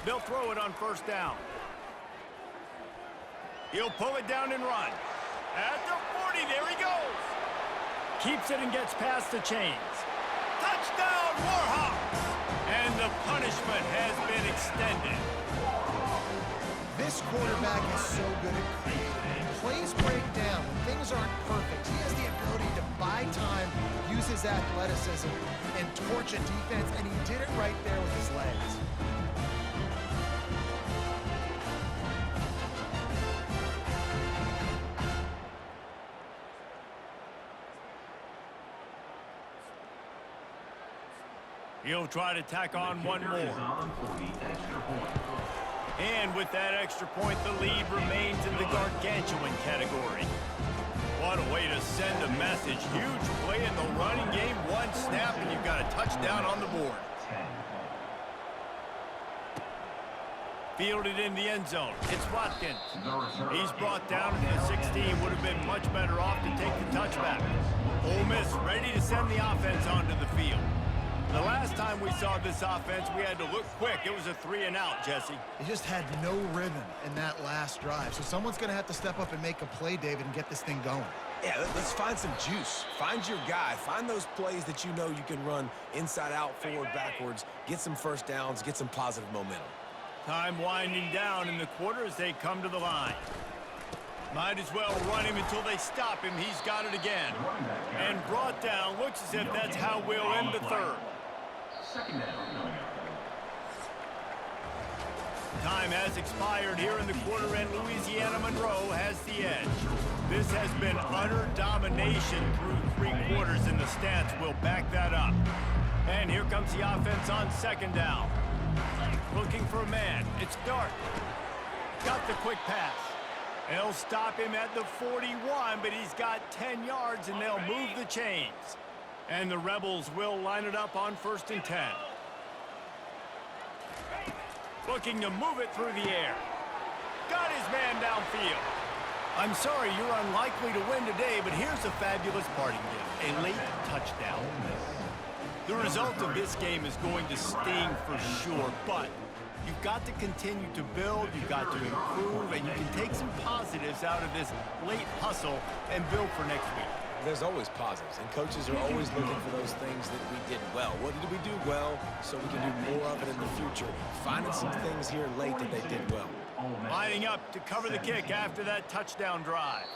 They'll throw it on first down. He'll pull it down and run. At the 40, there he goes. Keeps it and gets past the chains. Touchdown, Warhawks! And the punishment has been extended. This quarterback is so good at creating. Plays break down. When things aren't perfect, he has the ability to buy time, use his athleticism, and torch a defense, and he did it right there with his legs. He'll try to tack on one more. And with that extra point, the lead remains in the gargantuan category. What a way to send a message. Huge play in the running game. One snap, and you've got a touchdown on the board. Fielded in the end zone. It's Watkins. He's brought down to the 16. Would have been much better off to take the touchback. Ole Miss ready to send the offense onto the field. The last time we saw this offense, we had to look quick. It was a 3-and-out, Jesse. It just had no rhythm in that last drive. So someone's going to have to step up and make a play, David, and get this thing going. Yeah, let's find some juice. Find your guy. Find those plays that you know you can run inside out, forward, backwards. Get some first downs. Get some positive momentum. Time winding down in the quarter as they come to the line. Might as well run him until they stop him. He's got it again. And brought down. Looks as if that's how we'll end the third. Time has expired here in the quarter, and Louisiana Monroe has the edge. This has been utter domination through 3 quarters, and the stats will back that up. And here comes the offense on second down. Looking for a man. It's Dart. Got the quick pass. They'll stop him at the 41, but he's got 10 yards, and they'll move the chains. And the Rebels will line it up on 1st and 10. Looking to move it through the air. Got his man downfield. I'm sorry, you're unlikely to win today, but here's a fabulous parting gift. A late touchdown. The result of this game is going to sting for sure, but you've got to continue to build, you've got to improve, and you can take some positives out of this late hustle and build for next week. There's always positives, and coaches are always looking for those things that we did well. What did we do well so we can do more of it in the future? Finding some things here late that they did well. Lining up to cover the kick after that touchdown drive.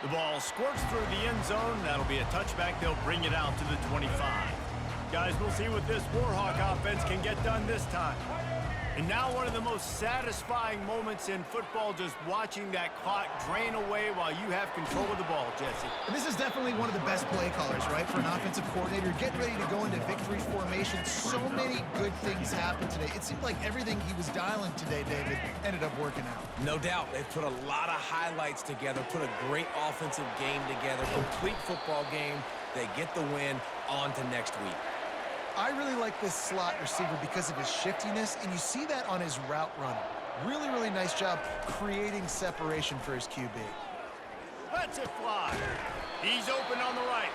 The ball squirts through the end zone. That'll be a touchback. They'll bring it out to the 25. Guys, we'll see what this Warhawk offense can get done this time. And now one of the most satisfying moments in football, just watching that clock drain away while you have control of the ball, Jesse. And this is definitely one of the best play callers, right, for an offensive coordinator. Getting ready to go into victory formation. So many good things happened today. It seemed like everything he was dialing today, David, ended up working out. No doubt. They've put a lot of highlights together, put a great offensive game together, complete football game. They get the win. On to next week. I really like this slot receiver because of his shiftiness, and you see that on his route running. Really, really nice job creating separation for his QB. Lets it fly. He's open on the right.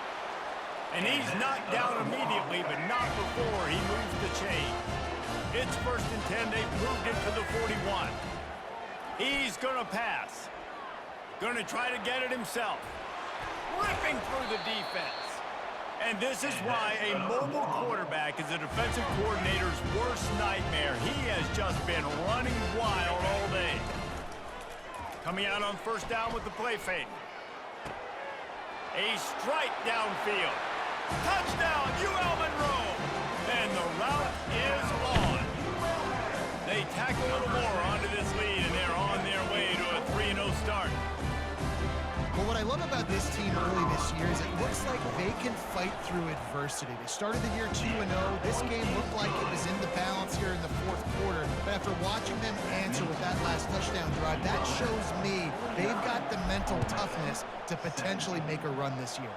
And he's knocked down immediately, but not before he moves the chain. It's 1st and 10. They've moved it to the 41. He's going to pass. Going to try to get it himself. Ripping through the defense. And this is why a mobile quarterback is a defensive coordinator's worst nightmare. He has just been running wild all day. Coming out on 1st down with the play fake. A strike downfield. Touchdown, UL Monroe. And the route is on. They tack a little more onto this lead, and they're on their way to a 3-0 start. Well, what I love about this team early this year is it looks like they can fight through adversity. They started the year 2-0. This game looked like it was in the balance here in the 4th quarter. But after watching them answer with that last touchdown drive, that shows me they've got the mental toughness to potentially make a run this year.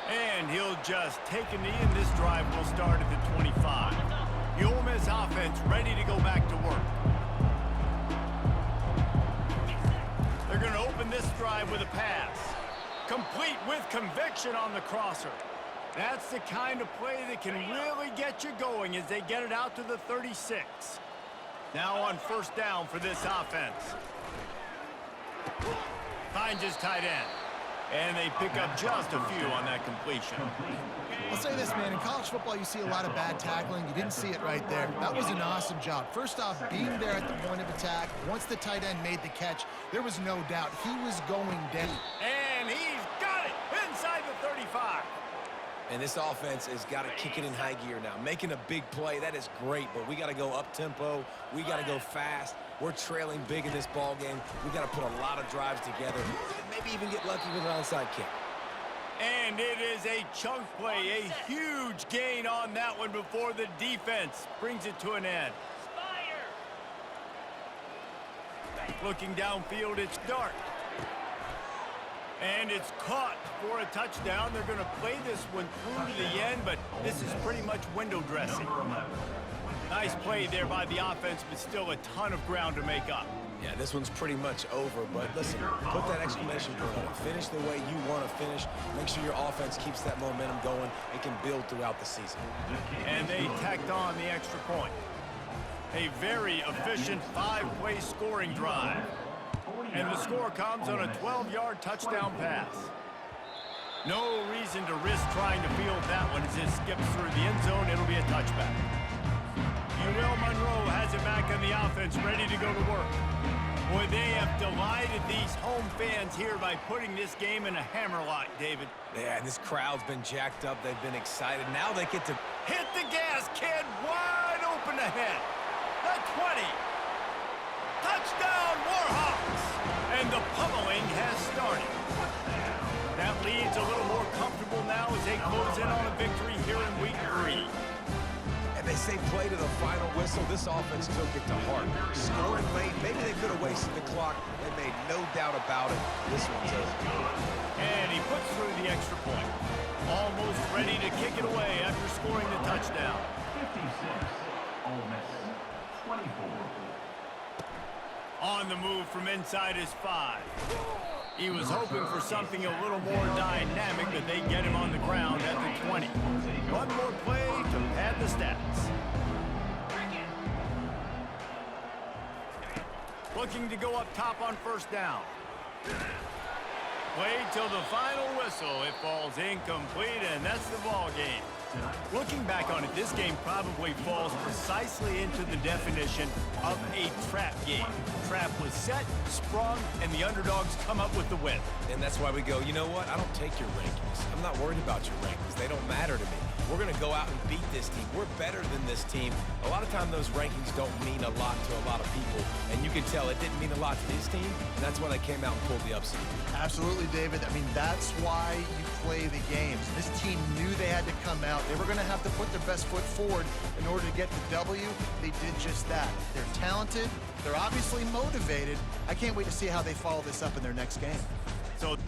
And he'll just take a knee, and this drive will start at the 25. The Ole Miss offense ready to go back to work. They're going to open this drive with a pass. Complete with conviction on the crosser. That's the kind of play that can really get you going as they get it out to the 36. Now on first down for this offense. Finds his tight end. And they pick up just a few on that completion. I'll say this, man. In college football, you see a lot of bad tackling. You didn't see it right there. That was an awesome job. First off, being there at the point of attack. Once the tight end made the catch, there was no doubt he was going down. And he's got it inside the 35. And this offense has got to kick it in high gear now. Making a big play, that is great, but we got to go up-tempo. We got to go fast. We're trailing big in this ball game. We got to put a lot of drives together and maybe even get lucky with an onside kick. And it is a chunk play, a huge gain on that one before the defense brings it to an end. Looking downfield, it's Dart. And it's caught for a touchdown. They're going to play this one through to the end, but this is pretty much window dressing. Nice play there by the offense, but still a ton of ground to make up. Yeah, this one's pretty much over, but listen, put that exclamation point on it. Finish the way you want to finish. Make sure your offense keeps that momentum going. It can build throughout the season. And they tacked on the extra point. A very efficient 5-play scoring drive. And the score comes on a 12-yard touchdown pass. No reason to risk trying to field that one as it skips through the end zone. It'll be a touchback. ULM Monroe has it back on the offense, ready to go to work. Boy, they have delighted these home fans here by putting this game in a hammerlock, David. Yeah, this crowd's been jacked up. They've been excited. Now they get to hit the gas, kid. Wide open ahead. The 20. Touchdown, Warhawks. And the pummeling has started. That lead's a little more comfortable now as they close in on a victory here in week 3. And they say play to the final whistle. This offense took it to heart. Scoring late, maybe they could have wasted the clock. They made no doubt about it. This one's over. And he puts through the extra point. Almost ready to kick it away after scoring the touchdown. 56, Ole Miss, 24. On the move from inside his 5. He was hoping for something a little more dynamic, but they get him on the ground at the 20. One more play to pad the stats. Looking to go up top on first down. Play till the final whistle. It falls incomplete, and that's the ball game. Looking back on it, this game probably falls precisely into the definition of a trap game. Trap was set, sprung, and the underdogs come up with the win. And that's why we go, you know what? I don't take your rankings. I'm not worried about your rankings. They don't matter to me. We're going to go out and beat this team. We're better than this team. A lot of time those rankings don't mean a lot to a lot of people. And you can tell it didn't mean a lot to his team. And that's why they came out and pulled the upset. Absolutely, David. I mean, that's why you play the games. This team knew they had to come out. They were going to have to put their best foot forward in order to get the W. They did just that. They're talented. They're obviously motivated. I can't wait to see how they follow this up in their next game. So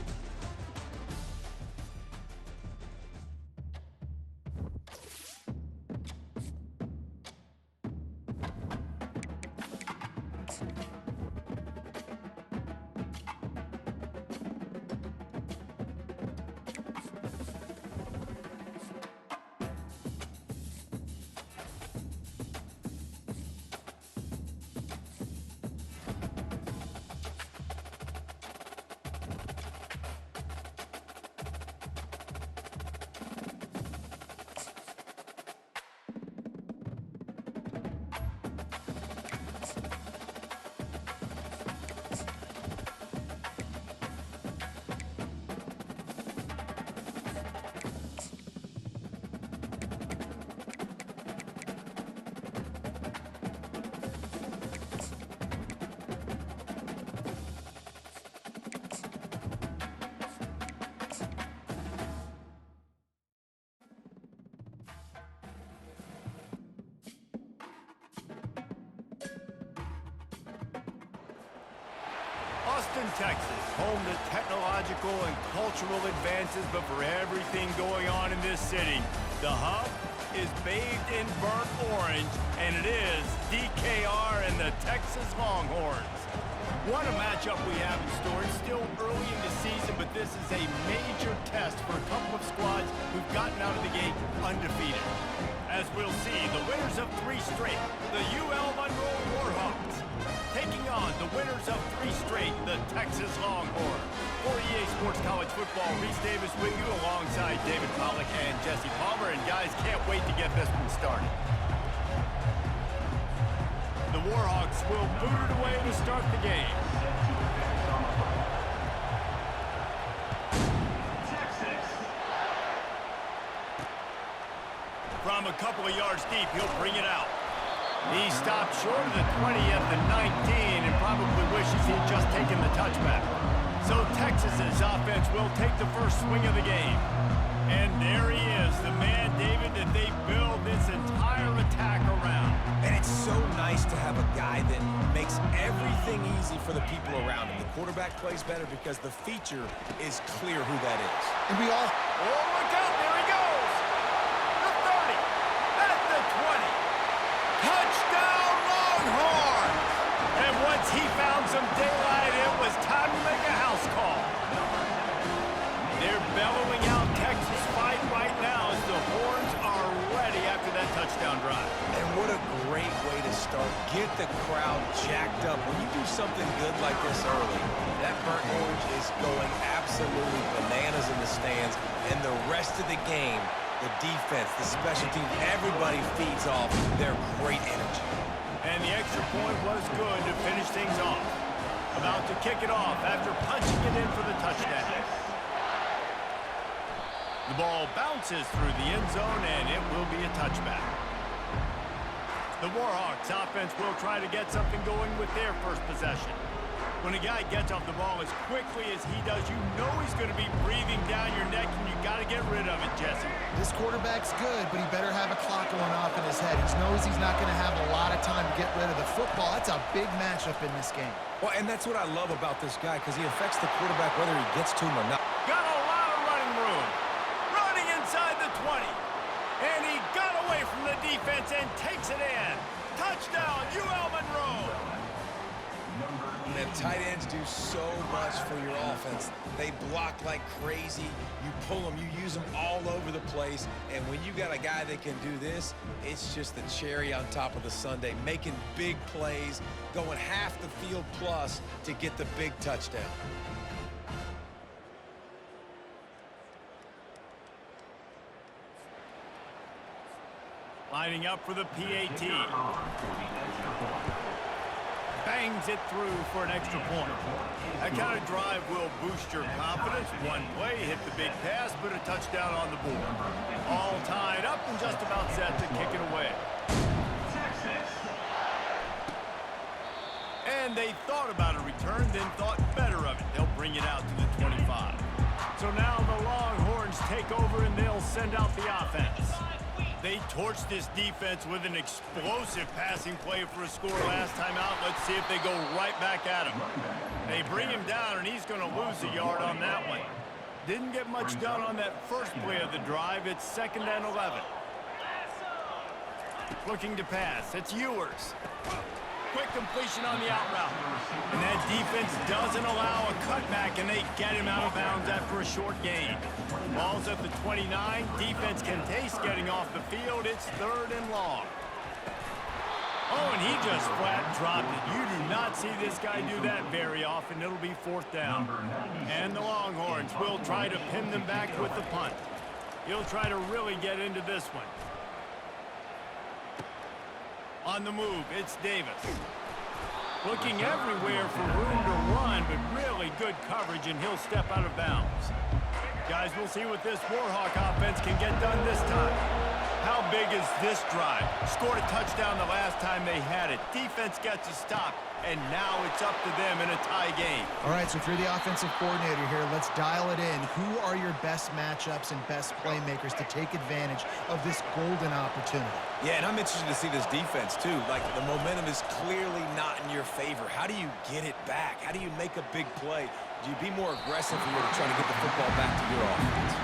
Austin, Texas, home to technological and cultural advances, but for everything going on in this city, the hub is bathed in burnt orange, and it is DKR and the Texas Longhorns. What a matchup we have in store. It's still early in the season, but this is a major test for a couple of squads who've gotten out of the gate undefeated. As we'll see, the winners of 3 straight, the ULM Warhawks, taking on the winners of 3 straight, the Texas Longhorns. For EA Sports College Football, Reese Davis with you alongside David Pollack and Jesse Palmer. And guys, can't wait to get this one started. The Warhawks will boot it away to start the game. From a couple of yards deep, he'll bring it out. He stopped short of the 20 at the 19 and probably wishes he'd just taken the touchback. So Texas's offense will take the first swing of the game. And there he is, the man, David, that they build this entire attack around. And it's so nice to have a guy that makes everything easy for the people around him. The quarterback plays better because the feature is clear who that is. And we all... Oh, look out, there he goes! The 30, at the 20. Touchdown, Longhorns! And once he found some daylight, it was time to make a house call. They're bellowing out Texas fight right now as the Horns are ready after that touchdown drive. And what a great way to start. Get the crowd jacked up. When you do something good like this early, that burnt orange is going absolutely bananas in the stands. And the rest of the game, the defense, the special teams, everybody feeds off their great energy. And the extra point was good to finish things off. About to kick it off after punching it in for the touchdown. The ball bounces through the end zone, and it will be a touchback. The Warhawks offense will try to get something going with their first possession. When a guy gets off the ball as quickly as he does, you know he's going to be breathing down your neck, and you got to get rid of it, Jesse. This quarterback's good, but he better have a clock going off in his head. He knows he's not going to have a lot of time to get rid of the football. That's a big matchup in this game. Well, and that's what I love about this guy, because he affects the quarterback whether he gets to him or not. Got a lot of running room. Running inside the 20. And he got away from the defense and takes it in. Touchdown, UL Monroe. And tight ends do so much for your offense. They block like crazy. You pull them, you use them all over the place. And when you got a guy that can do this, it's just the cherry on top of the sundae, making big plays, going half the field plus to get the big touchdown. Lining up for the PAT. Bangs it through for an extra point. That kind of drive will boost your confidence. One play, hit the big pass, but a touchdown on the board. All tied up and just about set to kick it away. And they thought about a return, then thought better of it. They'll bring it out to the 25. So now the Longhorns take over and they'll send out the offense. They torched this defense with an explosive passing play for a score last time out. Let's see if they go right back at him. They bring him down, and he's going to lose a yard on that one. Didn't get much done on that first play of the drive. It's 2nd and 11. Looking to pass. It's Ewers. Quick completion on the out route. And that defense doesn't allow a cutback, and they get him out of bounds after a short gain. Ball's at the 29. Defense can taste getting off the field. It's 3rd and long. Oh, and he just flat dropped it. You do not see this guy do that very often. It'll be 4th down. And the Longhorns will try to pin them back with the punt. He'll try to really get into this one. On the move, it's Davis. Looking everywhere for room to run, but really good coverage, and he'll step out of bounds. Guys, we'll see what this Warhawk offense can get done this time. How big is this drive? Scored a touchdown the last time they had it. Defense gets a stop, and now it's up to them in a tie game. All right, so if you're the offensive coordinator here, let's dial it in. Who are your best matchups and best playmakers to take advantage of this golden opportunity? Yeah, and I'm interested to see this defense, too. Like, the momentum is clearly not in your favor. How do you get it back? How do you make a big play? Do you be more aggressive here to try to get the football back to your offense?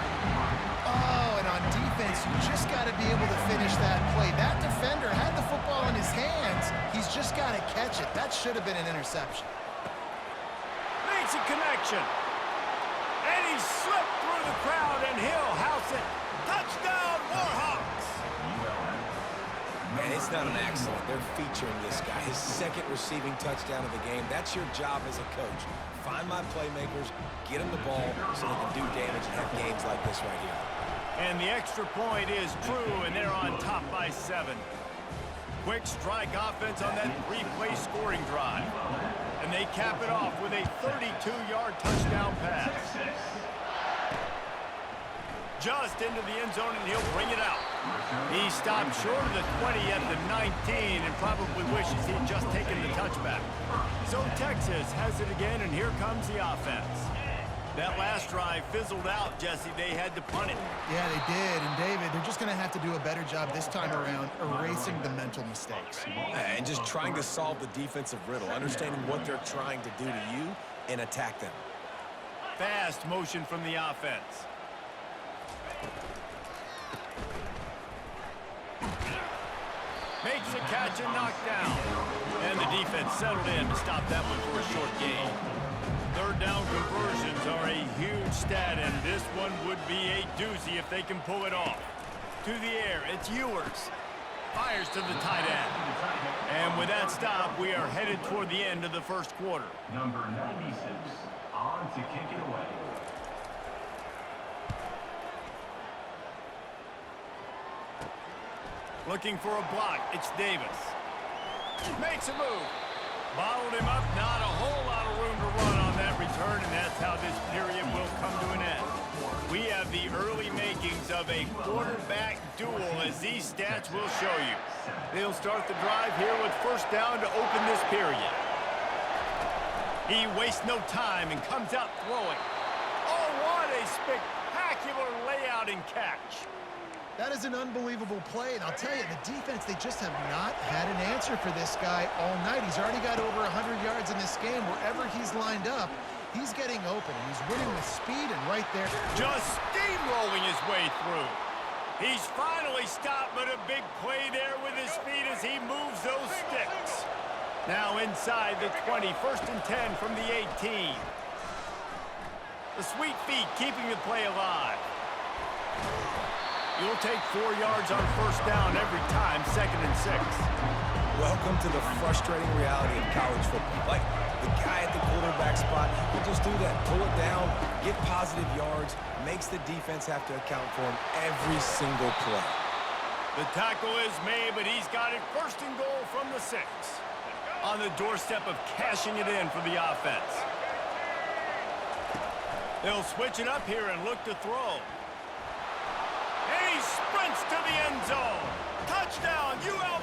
Oh, and on defense, you just got to be able to finish that play. That defender had the football in his hands. He's just got to catch it. That should have been an interception. Makes a connection. And he slipped through the crowd, and he'll house it. Touchdown! It's not an accident. They're featuring this guy. His second receiving touchdown of the game. That's your job as a coach. Find my playmakers, get them the ball so they can do damage and have games like this right here. And the extra point is true, and they're on top by 7. Quick strike offense on that 3-play scoring drive. And they cap it off with a 32-yard touchdown pass. Just into the end zone, and he'll bring it out. He stopped short of the 20 at the 19 and probably wishes he'd just taken the touchback. So Texas has it again, and here comes the offense. That last drive fizzled out, Jesse. They had to punt it. Yeah, they did. And, David, they're just going to have to do a better job this time around erasing the mental mistakes. And just trying to solve the defensive riddle, understanding what they're trying to do to you and attack them. Fast motion from the offense. Makes a catch and knocked down. And the defense settled in to stop that one for a short gain. Third down conversions are a huge stat, and this one would be a doozy if they can pull it off. To the air, it's Ewers. Fires to the tight end. And with that stop, we are headed toward the end of the first quarter. Number 96 on to kick it away. Looking for a block, it's Davis. Makes a move. Bottled him up, not a whole lot of room to run on that return, and that's how this period will come to an end. We have the early makings of a quarterback duel, as these stats will show you. They'll start the drive here with first down to open this period. He wastes no time and comes out throwing. Oh, what a spectacular layout and catch. That is an unbelievable play, and I'll tell you, the defense, they just have not had an answer for this guy all night. He's already got over 100 yards in this game. Wherever he's lined up, he's getting open, and he's winning with speed, and right there. Just steamrolling his way through. He's finally stopped, but a big play there with his feet as he moves those sticks. Now inside the 20, first and 10 from the 18. The sweet feet keeping the play alive. You'll take 4 yards on first down every time, 2nd and 6. Welcome to the frustrating reality of college football. Like, the guy at the quarterback spot, he can just do that. Pull it down, get positive yards, makes the defense have to account for him every single play. The tackle is made, but he's got it first and goal from the 6. On the doorstep of cashing it in for the offense. They'll switch it up here and look to throw. And he sprints to the end zone. Touchdown, ULM.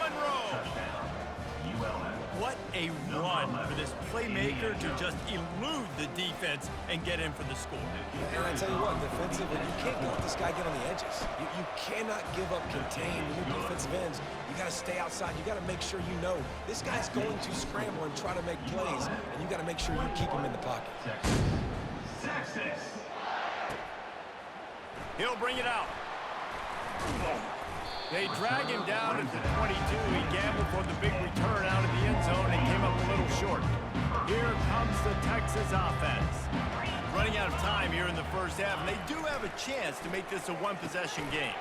What a run for this playmaker to just elude the defense and get in for the score. And I tell you what, defensively, you can't let this guy get on the edges. You cannot give up contain with your defensive ends. You got to stay outside. You got to make sure you know this guy's going to scramble and try to make plays, and you got to make sure you keep him in the pocket. He'll bring it out. They drag him down at the 22. He gambled for the big return out of the end zone and came up a little short. Here comes the Texas offense. Running out of time here in the first half, and they do have a chance to make this a one-possession game.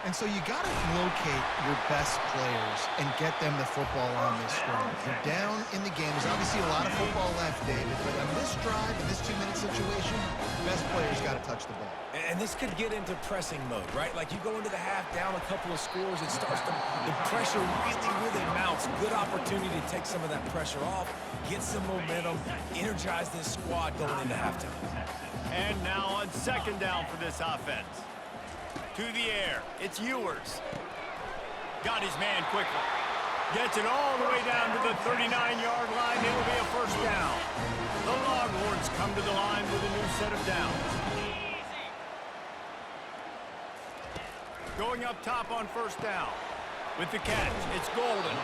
And so you got to locate your best players and get them the football on this drive. You're down in the game. There's obviously a lot of football left, David, but on this drive, in this 2-minute situation, best players got to touch the ball. And this could get into pressing mode, right? Like you go into the half down a couple of scores, it starts to, the pressure really mounts. Good opportunity to take some of that pressure off, get some momentum, energize this squad going into halftime. And now on second down for this offense. To the air, it's Ewers. Got his man quickly. Gets it all the way down to the 39-yard line. It'll be a first down. The Longhorns come to the line with a new set of downs. Going up top on first down. With the catch, it's Golden.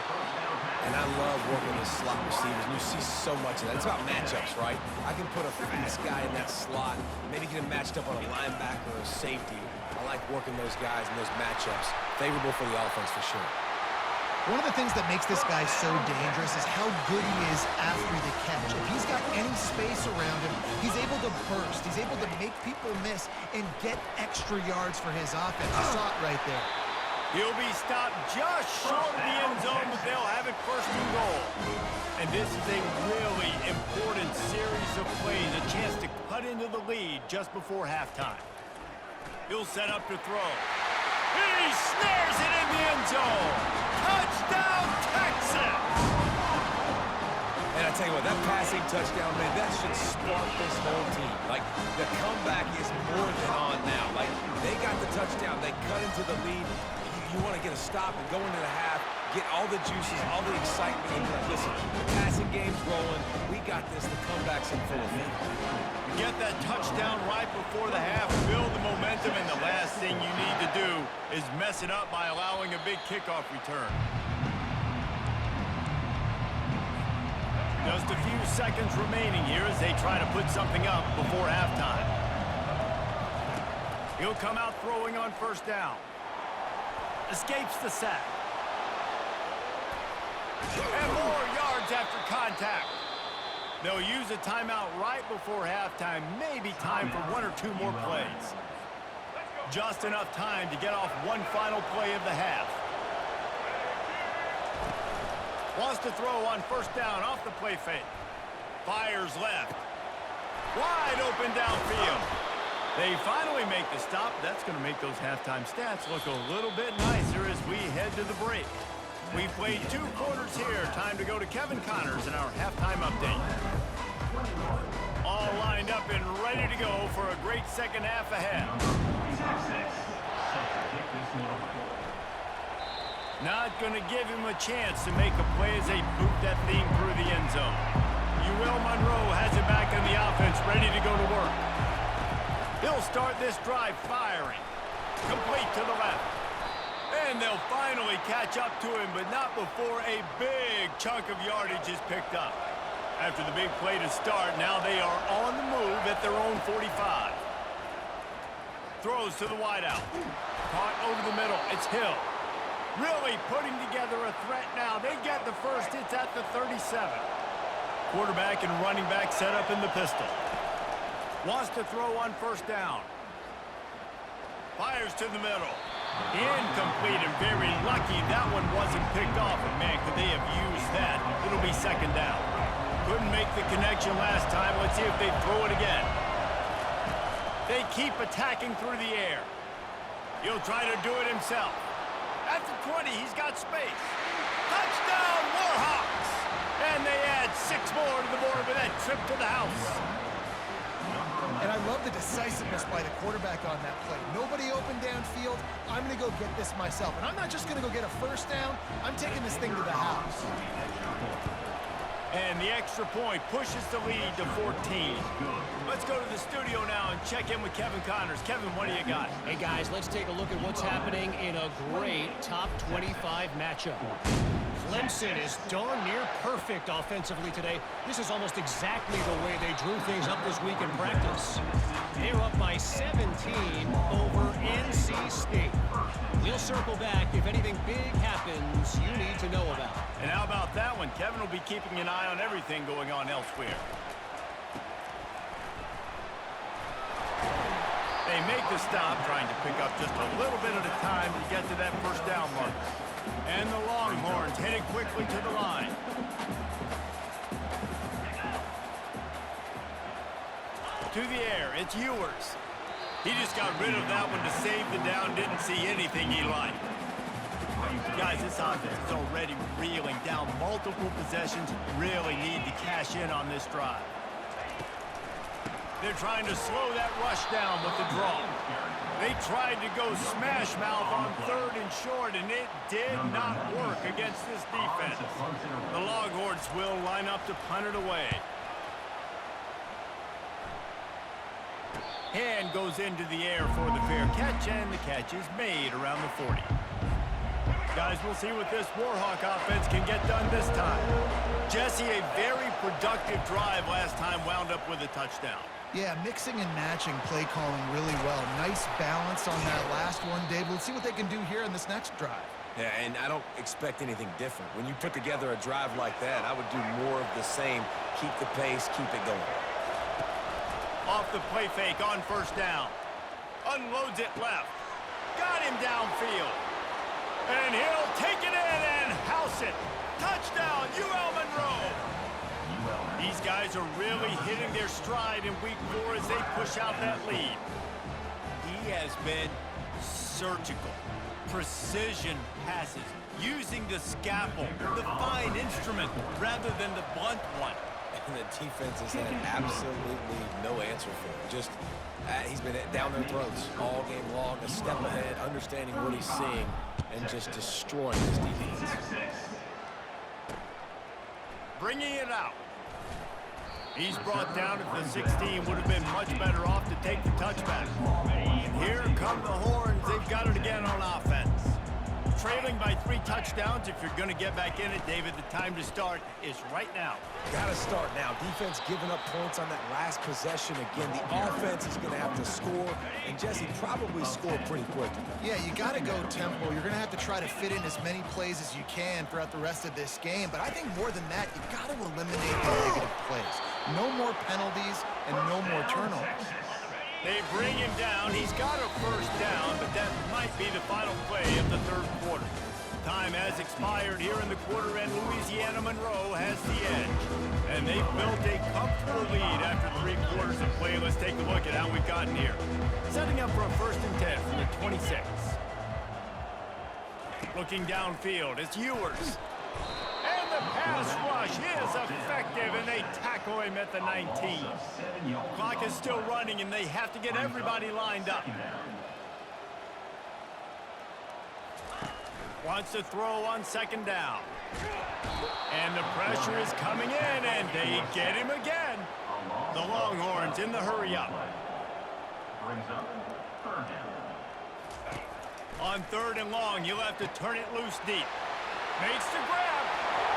And I love working with slot receivers, and you see so much of that. It's about matchups, right? I can put a fast guy in that slot, maybe get him matched up on a linebacker or a safety. I like working those guys in those matchups. Favorable for the offense for sure. One of the things that makes this guy so dangerous is how good he is after the catch. If he's got any space around him, he's able to burst. He's able to make people miss and get extra yards for his offense. You saw it right there. He'll be stopped just short of the end zone, but they'll have it first and goal. And this is a really important series of plays, a chance to cut into the lead just before halftime. He'll set up to throw. He snares it in the end zone. Touchdown, Texas! And I tell you what, that passing touchdown, man, that should spark this whole team. Like, the comeback is more than on now. Like, they got the touchdown. They cut into the lead. You want to get a stop and go into the half, get all the juices, all the excitement. And listen, the passing game's rolling. We got this. The comeback's in full effect. Get that touchdown right before the half, build the momentum, and the last thing you need to do is mess it up by allowing a big kickoff return. Just a few seconds remaining here as they try to put something up before halftime. He'll come out throwing on first down. Escapes the sack. And more yards after contact. They'll use a timeout right before halftime, maybe time for one or two more plays. Just enough time to get off one final play of the half. Wants to throw on first down off the play fake. Fires left. Wide open downfield. They finally make the stop. That's going to make those halftime stats look a little bit nicer as we head to the break. We've played 2 quarters here. Time to go to Kevin Connors in our halftime update. All lined up and ready to go for a great second half ahead. Not going to give him a chance to make a play as they boot that thing through the end zone. ULM has it back in the offense, ready to go to work. He'll start this drive firing. Complete to the left. And they'll finally catch up to him, but not before a big chunk of yardage is picked up. After the big play to start, now they are on the move at their own 45. Throws to the wideout. Caught over the middle. It's Hill. Really putting together a threat now. They get the first. It's at the 37. Quarterback and running back set up in the pistol. Wants to throw on first down. Fires to the middle. Incomplete and very lucky that one wasn't picked off. And man, could they have used that? It'll be second down. Couldn't make the connection last time. Let's see if they throw it again. They keep attacking through the air. He'll try to do it himself. At the 20, he's got space. Touchdown, Warhawks! And they add 6 more to the board with that trip to the house. And I love the decisiveness by the quarterback on that play. Nobody open downfield. I'm going to go get this myself. And I'm not just going to go get a first down. I'm taking this thing to the house. And the extra point pushes the lead to 14. Let's go to the studio now and check in with Kevin Connors. Kevin, what do you got? Hey, guys, let's take a look at what's happening in a great top 25 matchup. Clemson is darn near perfect offensively today. This is almost exactly the way they drew things up this week in practice. They're up by 17 over NC State. We'll circle back if anything big happens you need to know about. And how about that one? Kevin will be keeping an eye on everything going on elsewhere. They make the stop, trying to pick up just a little bit at a time to get to that first down mark. And the Longhorns headed quickly to the line. To the air, it's Ewers. He just got rid of that one to save the down, didn't see anything he liked. Guys, this offense is already reeling down multiple possessions. Really need to cash in on this drive. They're trying to slow that rush down with the draw. They tried to go smash mouth on 3rd and short, and it did not work against this defense. The Longhorns will line up to punt it away. Hand goes into the air for the fair catch, and the catch is made around the 40. Guys, we'll see what this Warhawk offense can get done this time. Jesse, a very productive drive last time, wound up with a touchdown. Yeah, mixing and matching play calling really well. Nice balance on that last one, Dave. Let's see what they can do here in this next drive. Yeah, and I don't expect anything different. When you put together a drive like that, I would do more of the same. Keep the pace, keep it going. Off the play fake on first down. Unloads it left. Got him downfield. And he'll take it in and house it. Touchdown, UL Monroe. These guys are really hitting their stride in week 4 as they push out that lead. He has been surgical, precision passes, using the scalpel, the fine instrument, rather than the blunt one. And the defense has had absolutely no answer for him. Just, he's been down their throats all game long, a step ahead, understanding what he's seeing, and just destroying this defense. Bringing it out. He's brought down at the 16, would have been much better off to take the touchback. And here come the Horns. They've got it again on offense. Trailing by 3 touchdowns. If you're going to get back in it, David, the time to start is right now. Got to start now. Defense giving up points on that last possession again. The offense is going to have to score, and Jesse probably score pretty quickly. Yeah, you got to go tempo. You're going to have to try to fit in as many plays as you can throughout the rest of this game. But I think more than that, you got to eliminate the negative plays. No more penalties and no more turnovers. They bring him down. He's got a first down, but that might be the final play of the 3rd quarter. Time has expired here in the quarter, and Louisiana Monroe has the edge. And they've built a comfortable lead after 3 quarters of play. Let's take a look at how we've gotten here. Setting up for a 1st and 10 from the 26. Looking downfield, it's Ewers. And the pass rush is effective, and they tackle him at the 19. Clock is still running, and they have to get everybody lined up. Wants to throw on 2nd down. And the pressure is coming in, and they get him again. The Longhorns in the hurry-up. On 3rd and long, you'll have to turn it loose deep. Makes the grab.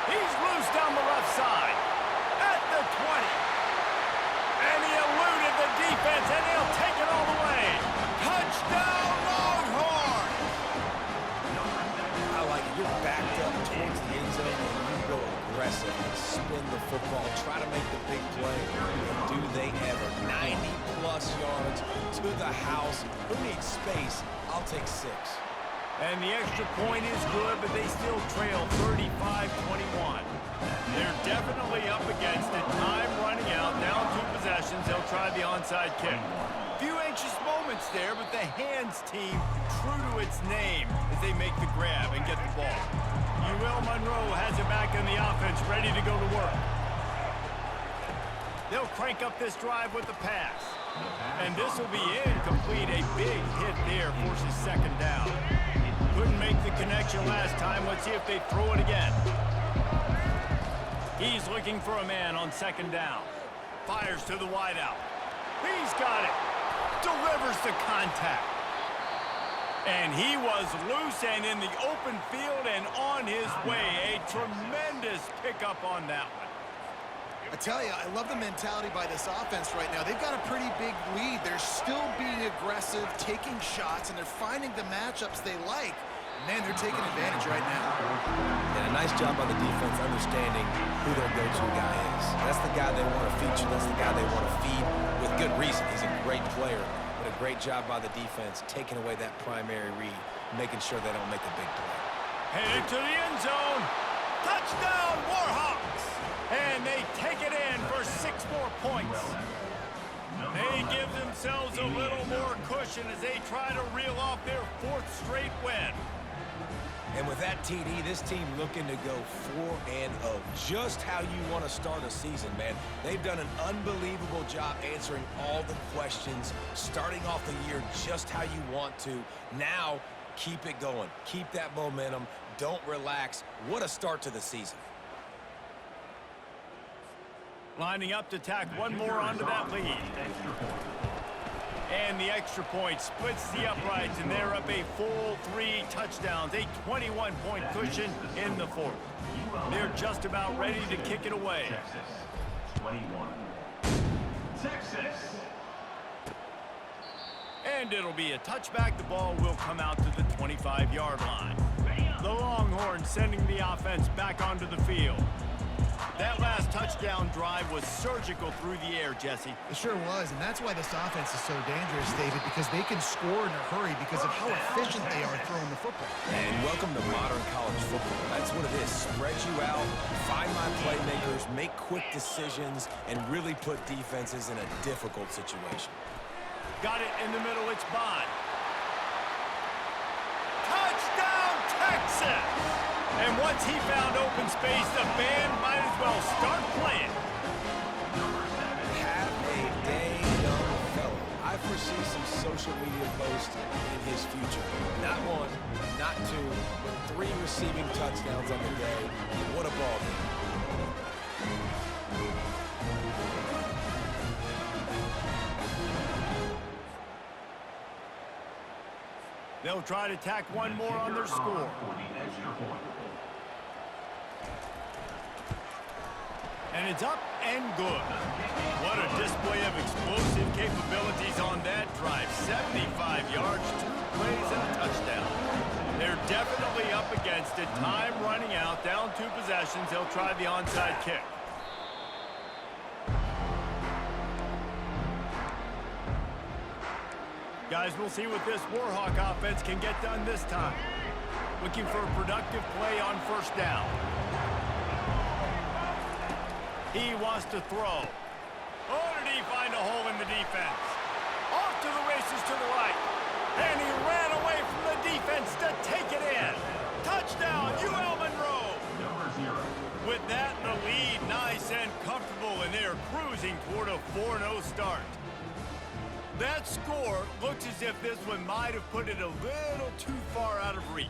He's loose down the left side. At the 20. And he eluded the defense, and he'll take it all the way. Touchdown, Longhorns! I like it. You're backed up towards the end zone, and you go aggressive and spin the football, try to make the big play, and do they ever. 90-plus yards to the house. Who needs space? I'll take 6. And the extra point is good, but they still trail 35-21. They're definitely up against it. Time running out, down 2 possessions. They'll try the onside kick. Few anxious moments there, but the hands team true to its name as they make the grab and get the ball. UL Monroe has it back in the offense, ready to go to work. They'll crank up this drive with the pass. And this will be incomplete. A big hit there forces 2nd down. Couldn't make the connection last time. Let's see if they throw it again. He's looking for a man on 2nd down. Fires to the wideout. He's got it. Delivers the contact. And he was loose and in the open field and on his way. A tremendous pickup on that one. I tell you, I love the mentality by this offense right now. They've got a pretty big lead. They're still being aggressive, taking shots, and they're finding the matchups they like. Man, they're taking advantage right now. And a nice job by the defense understanding who their go-to guy is. That's the guy they want to feature. That's the guy they want to feed with good reason. He's a great player, but a great job by the defense taking away that primary read, making sure they don't make a big play. Headed to the end zone. Touchdown, Warhawks! And they take it in for 6 more points. They give themselves a little more cushion as they try to reel off their 4th straight win. And with that TD, this team looking to go 4-0. Just how you want to start a season, man. They've done an unbelievable job answering all the questions, starting off the year just how you want to. Now, keep it going. Keep that momentum. Don't relax. What a start to the season. Lining up to tack one more onto that lead. And the extra point splits the uprights, and they're up a full 3 touchdowns, a 21-point cushion in the 4th. They're just about ready to kick it away. Texas. And it'll be a touchback. The ball will come out to the 25-yard line. The Longhorns sending the offense back onto the field. That last touchdown drive was surgical through the air, Jesse. It sure was, and that's why this offense is so dangerous, David, because they can score in a hurry because of how efficient they are throwing the football. And welcome to modern college football. That's what it is. Spread you out, find my playmakers, make quick decisions, and really put defenses in a difficult situation. Got it in the middle, it's Bond. Touchdown, Texas! And once he found open space, the band might as well start playing. Have a day, young fellow. I foresee some social media posts in his future. Not one, not two, but 3 receiving touchdowns on the day. What a ball game. They'll try to tack one more on their score. And it's up and good. What a display of explosive capabilities on that drive. 75 yards, 2 plays, and a touchdown. They're definitely up against it. Time running out, down 2 possessions. They'll try the onside kick. Guys, we'll see what this Warhawk offense can get done this time. Looking for a productive play on first down. He wants to throw. Oh, did he find a hole in the defense? Off to the races to the right. And he ran away from the defense to take it in. Touchdown, ULM Monroe. With that, the lead nice and comfortable, and they are cruising toward a 4-0 start. That score looks as if this one might have put it a little too far out of reach.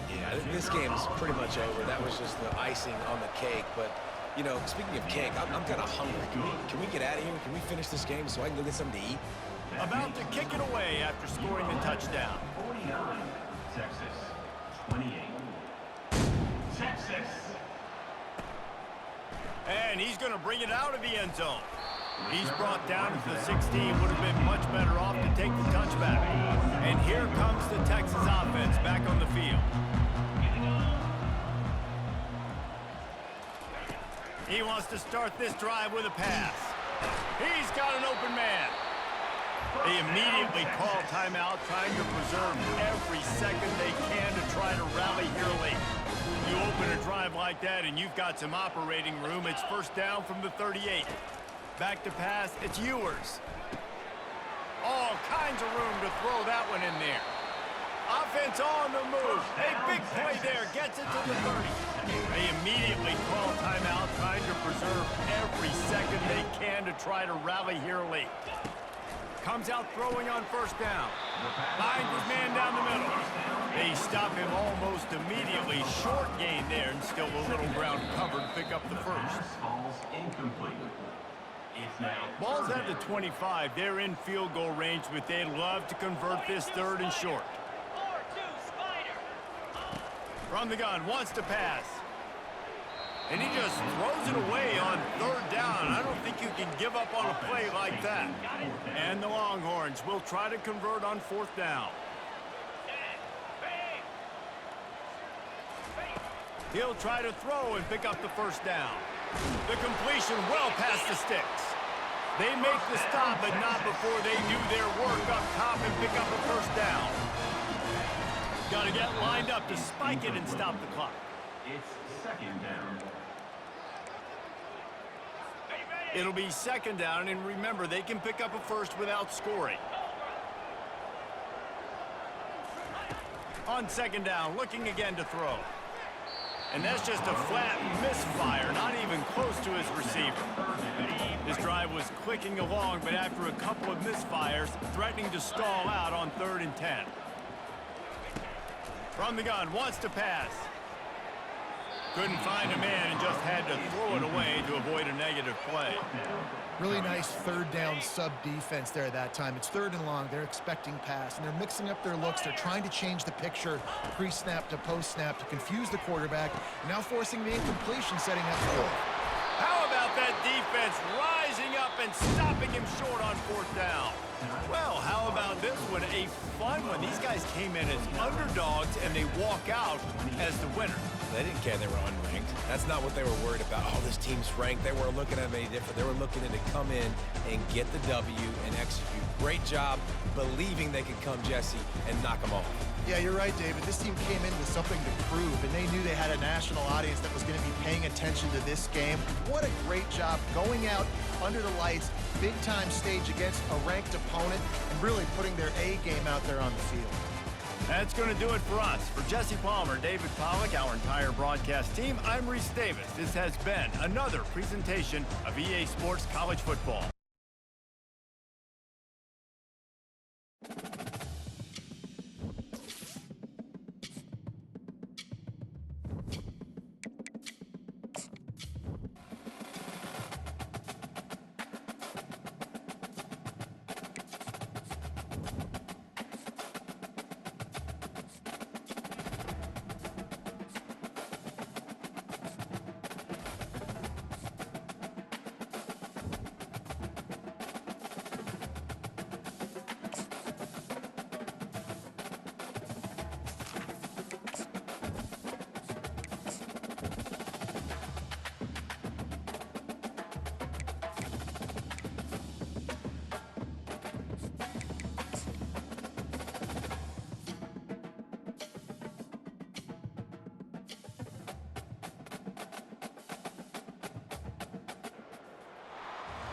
Yeah, this game's pretty much over. That was just the icing on the cake. But, you know, speaking of cake, I'm kind of hungry. Can we get out of here? Can we finish this game so I can go get something to eat? About to kick it away after scoring the touchdown. 49, Texas, 28. Texas. And he's going to bring it out of the end zone. He's brought down to the 16. Would have been much better off to take the touchback. And here comes the Texas offense back on the field. He wants to start this drive with a pass. He's got an open man. They immediately call timeout, trying to preserve every second they can to try to rally here late. You open a drive like that and you've got some operating room. It's first down from the 38. Back to pass, it's Ewers. All kinds of room to throw that one in there. Offense on the move. A big play there, gets it to the 30. They immediately call timeout, trying to preserve every second they can to try to rally here late. Comes out throwing on first down. Finds his man down the middle. They stop him almost immediately. Short gain there, and still a little ground covered to pick up the first. Falls incomplete. Ball's at the 25. They're in field goal range, but they'd love to convert this third and short. From the gun, wants to pass. And he just throws it away on third down. I don't think you can give up on a play like that. And the Longhorns will try to convert on fourth down. He'll try to throw and pick up the first down. The completion well past the sticks. They make the stop, but not before they do their work up top and pick up a first down. Got to get lined up to spike it and stop the clock. It's second down. It'll be second down, and remember, they can pick up a first without scoring. On second down, looking again to throw. And that's just a flat misfire, not even close to his receiver. This drive was clicking along, but after a couple of misfires, threatening to stall out on 3rd and 10. From the gun, wants to pass. Couldn't find a man and just had to throw it away to avoid a negative play. Really nice third down sub defense there that time. It's 3rd and long. They're expecting pass, and they're mixing up their looks. They're trying to change the picture pre-snap to post-snap to confuse the quarterback, now forcing the incompletion, setting up the goal. How about that defense rising up and stopping him short on 4th down? Well, how about this one? A fun one. These guys guys came in as underdogs and they walk out as the winner. They didn't care they were unranked. That's not what they were worried about. Oh, this team's ranked. They weren't looking at them any different. They were looking at it to come in and get the W and execute. Great job believing they could come, Jesse, and knock them off. Yeah, you're right, David. This team came in with something to prove, and they knew they had a national audience that was going to be paying attention to this game. What a great job going out under the lights, big-time stage against a ranked opponent, and really putting their A game out there on the field. That's going to do it for us. For Jesse Palmer, David Pollack, our entire broadcast team, I'm Reese Davis. This has been another presentation of EA Sports College Football.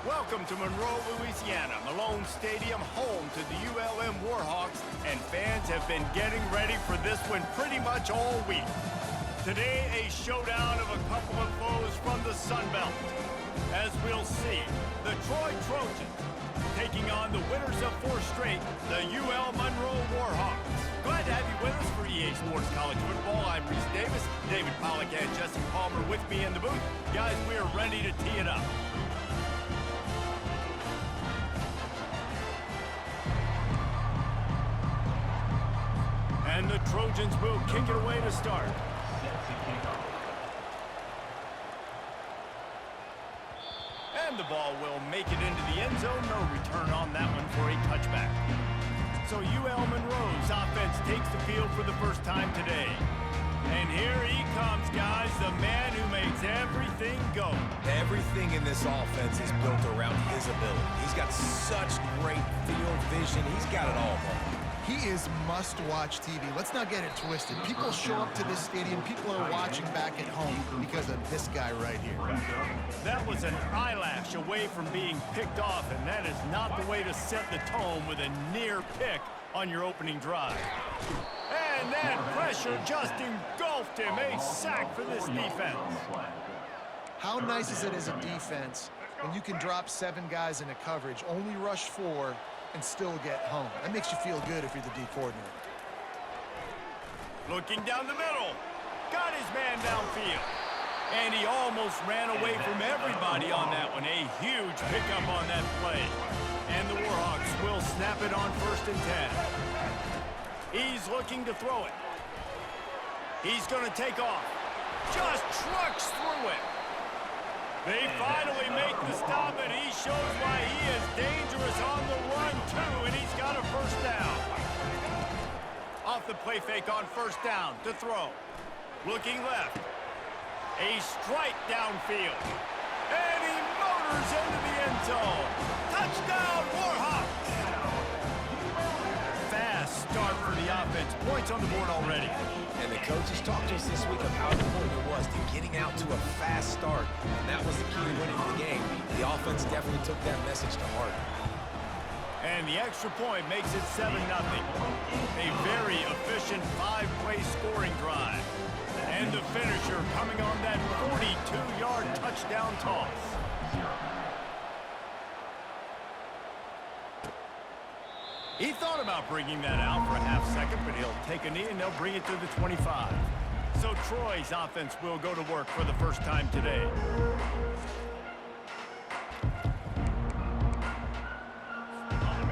Welcome to Monroe, Louisiana, Malone Stadium, home to the ULM Warhawks, and fans have been getting ready for this one pretty much all week. Today, a showdown of a couple of foes from the Sun Belt. As we'll see, the Troy Trojans taking on the winners of 4 straight, the UL Monroe Warhawks. Glad to have you with us for EA Sports College Football. I'm Reese Davis, David Pollack and Jesse Palmer with me in the booth. Guys, we are ready to tee it up. And the Trojans will kick it away to start. And the ball will make it into the end zone. No return on that one for a touchback. So UL Monroe's offense takes the field for the first time today. And here he comes, guys, the man who makes everything go. Everything in this offense is built around his ability. He's got such great field vision. He's got it all, man. He is must-watch TV. Let's not get it twisted. People show up to this stadium. People are watching back at home because of this guy right here. That was an eyelash away from being picked off, and that is not the way to set the tone with a near pick on your opening drive. And that pressure just engulfed him. A sack for this defense. How nice is it as a defense when you can drop 7 guys into coverage, only rush 4, and still get home? That makes you feel good if you're the D coordinator. Looking down the middle. Got his man downfield. And he almost ran away from everybody on that one. A huge pickup on that play. And the Warhawks will snap it on 1st and 10. He's looking to throw it. He's going to take off. Just trucks through it. They finally make the stop, and he shows why he is dangerous on the run, too, and he's got a 1st down. Off the play fake on 1st down to throw. Looking left. A strike downfield. And he motors into the end zone. Touchdown, Warhawks! Fast start for the offense. Points on the board already. And the coaches talked to us this week of how important it was to getting out to a fast start. And that was the key to winning the game. The offense definitely took that message to heart. And the extra point makes it 7-0. A very efficient 5-play scoring drive. And the finisher coming on that 42-yard touchdown toss. He thought about bringing that out for a half second, but he'll take a knee and they'll bring it to the 25. So Troy's offense will go to work for the first time today.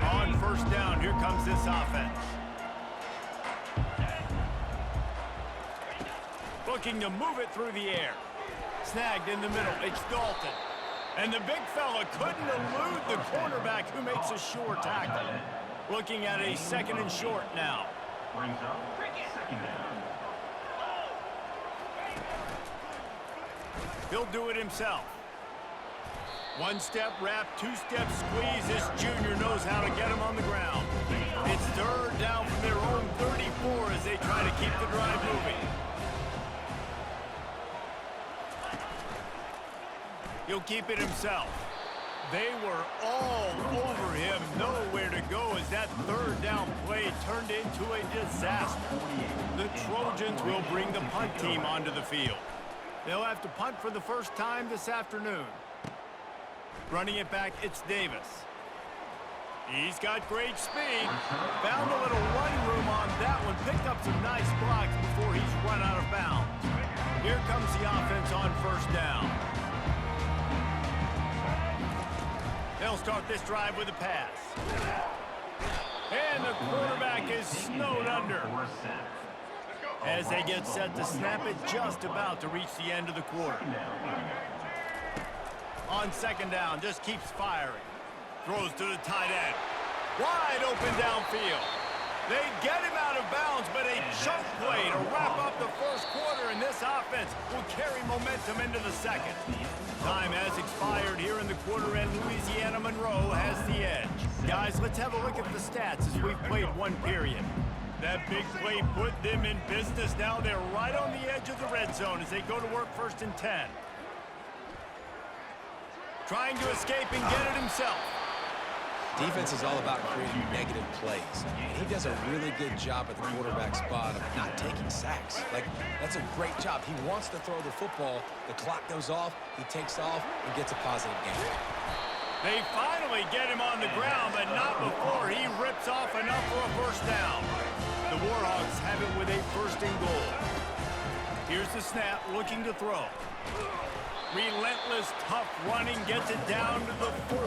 On 1st down, here comes this offense. Looking to move it through the air. Snagged in the middle, it's Dalton. And the big fella couldn't elude the quarterback who makes a sure tackle. Looking at a 2nd and short now. Brings up second down. He'll do it himself. One-step wrap, two-step squeeze. This junior knows how to get him on the ground. It's third down from their own 34 as they try to keep the drive moving. He'll keep it himself. They were all over him, nowhere to go as that third down play turned into a disaster. The Trojans will bring the punt team onto the field. They'll have to punt for the first time this afternoon. Running it back, it's Davis. He's got great speed. Found a little run room on that one. Picked up some nice blocks before he's run out of bounds. Here comes the offense on first down. They'll start this drive with a pass. And the quarterback is snowed under. As they get set to snap it, just about to reach the end of the quarter. On second down, just keeps firing. Throws to the tight end. Wide open downfield. They get him out of bounds, but a chunk play to wrap up the first quarter, and this offense will carry momentum into the second. Time has expired here in the quarter, and Louisiana Monroe has the edge. Guys, let's have a look at the stats as we've played one period. That big play put them in business. Now they're right on the edge of the red zone as they go to work first and 10. Trying to escape and get it himself. Defense is all about creating negative plays. And he does a really good job at the quarterback spot of not taking sacks. Like, that's a great job. He wants to throw the football. The clock goes off. He takes off and gets a positive gain. They finally get him on the ground, but not before he rips off enough for a first down. The Warhawks have it with a first and goal. Here's the snap, looking to throw. Relentless, tough running, gets it down to the 4.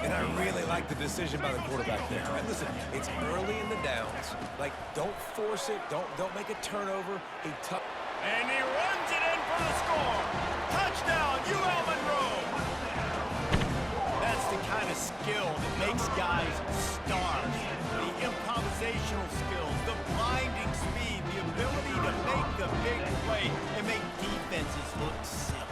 And I really like the decision by the quarterback there. And listen, it's early in the downs. Like, don't force it. Don't make a turnover. And he runs it in for the score. Touchdown, UL Monroe. That's the kind of skill that makes guys stars. The improvisational skills, the blinding speed, the ability to make the big play and make defenses look silly.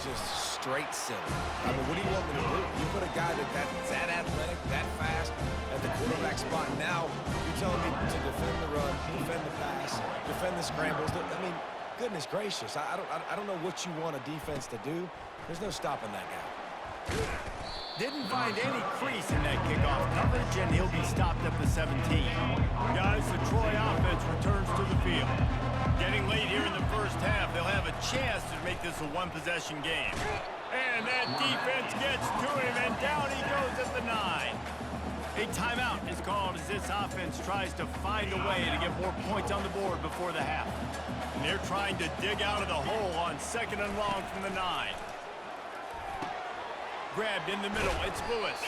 Just straight silly. I mean, what do you want me to do? You put a guy that's that athletic, that fast at the quarterback spot. Now you're telling me to defend the run, defend the pass, defend the scrambles. I mean, goodness gracious. I don't know what you want a defense to do. There's no stopping that guy. Didn't find any crease in that kickoff coverage, and he'll be stopped at the 17. Guys, the Troy offense returns to the field. Getting late here in the first half, they'll have a chance to make this a one-possession game. And that defense gets to him, and down he goes at the 9. A timeout is called as this offense tries to find a way to get more points on the board before the half. And they're trying to dig out of the hole on second and long from the 9. Grabbed in the middle, it's Lewis.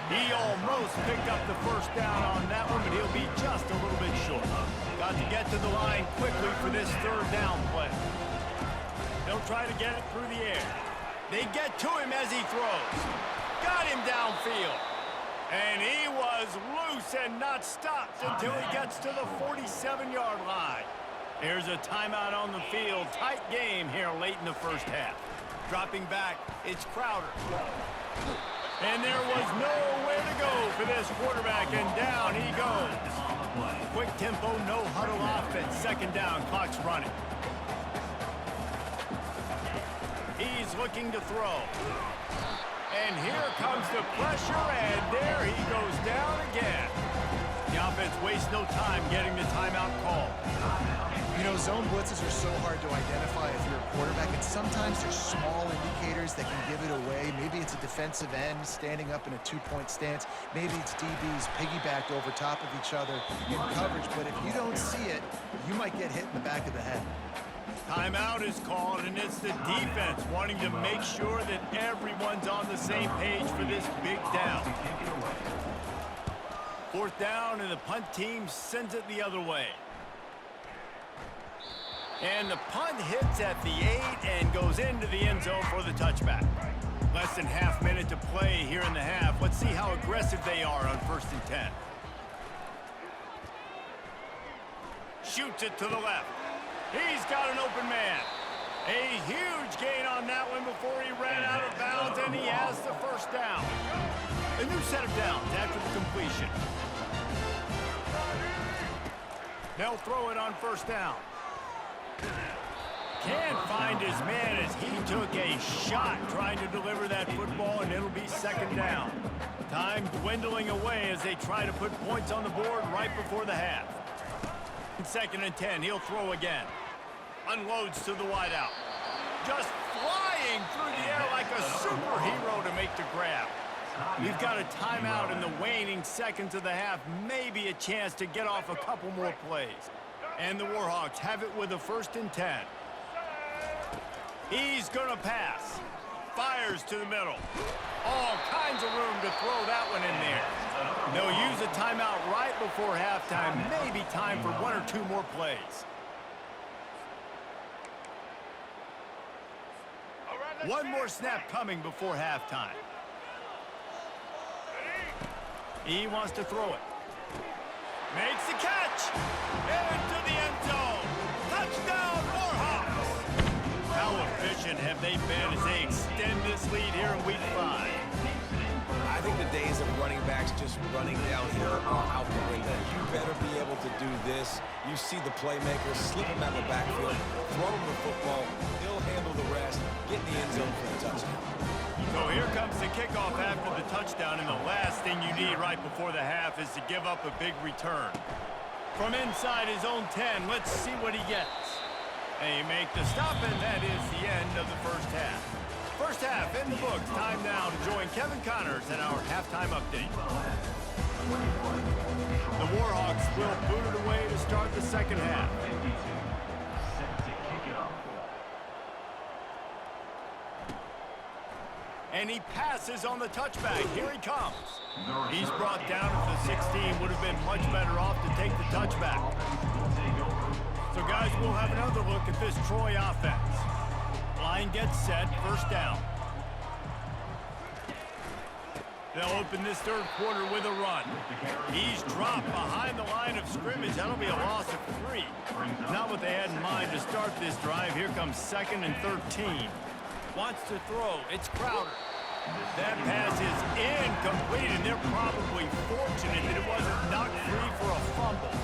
He almost picked up the first down on that one, but he'll be just a little bit short. Got to get to the line quickly for this third down play. They'll try to get it through the air. They get to him as he throws. Got him downfield. And he was loose and not stopped until he gets to the 47-yard line. There's a timeout on the field. Tight game here late in the first half. Dropping back, it's Crowder. And there was nowhere to go for this quarterback, and down he goes. Quick tempo, no huddle offense. Second down, clock's running. He's looking to throw. And here comes the pressure, and there he goes down again. The offense wastes no time getting the timeout called. You know, zone blitzes are so hard to identify if you're a quarterback, and sometimes there's small indicators that can give it away. Maybe it's a defensive end standing up in a two-point stance. Maybe it's DBs piggybacked over top of each other in coverage. But if you don't see it, you might get hit in the back of the head. Timeout is called, and it's the defense wanting to make sure that everyone's on the same page for this big down. Fourth down, and the punt team sends it the other way. And the punt hits at the 8 and goes into the end zone for the touchback. Less than half minute to play here in the half. Let's see how aggressive they are on first and 10. Shoots it to the left. He's got an open man. A huge gain on that one before he ran out of bounds, and he has the first down. A new set of downs after the completion. They'll throw it on first down. Can't find his man as he took a shot trying to deliver that football, and it'll be second down. Time dwindling away as they try to put points on the board right before the half. Second and 10, he'll throw again. Unloads to the wideout. Just flying through the air like a superhero to make the grab. We've got a timeout in the waning seconds of the half. Maybe a chance to get off a couple more plays. And the Warhawks have it with a 1st and 10. He's gonna pass. Fires to the middle. All kinds of room to throw that one in there. They'll use a timeout right before halftime. Maybe time for 1 or 2 more plays. One more snap coming before halftime. He wants to throw it. Makes the catch. Into the end zone. Touchdown, Warhawks. How efficient have they been as they extend this lead here in Week 5? I think the days of running backs just running downhill are out the window. You better be able to do this. You see the playmakers, slip him out of the backfield, throw him the football, he'll handle the rest, get in the end zone for the touchdown. So here comes the kickoff after the touchdown, and the last thing you need right before the half is to give up a big return. From inside his own 10, let's see what he gets. They make the stop, and that is the end of the first half. First half in the books. Time now to join Kevin Connors in our halftime update. The Warhawks will boot it away to start the second half. And he passes on the touchback. Here he comes. He's brought down at the 16. Would have been much better off to take the touchback. So, guys, we'll have another look at this Troy offense. Line gets set, first down. They'll open this third quarter with a run. He's dropped behind the line of scrimmage. That'll be a loss of 3. Not what they had in mind to start this drive. Here comes 2nd and 13. Wants to throw. It's Crowder. That pass is incomplete, and they're probably fortunate that it wasn't knocked free for a fumble.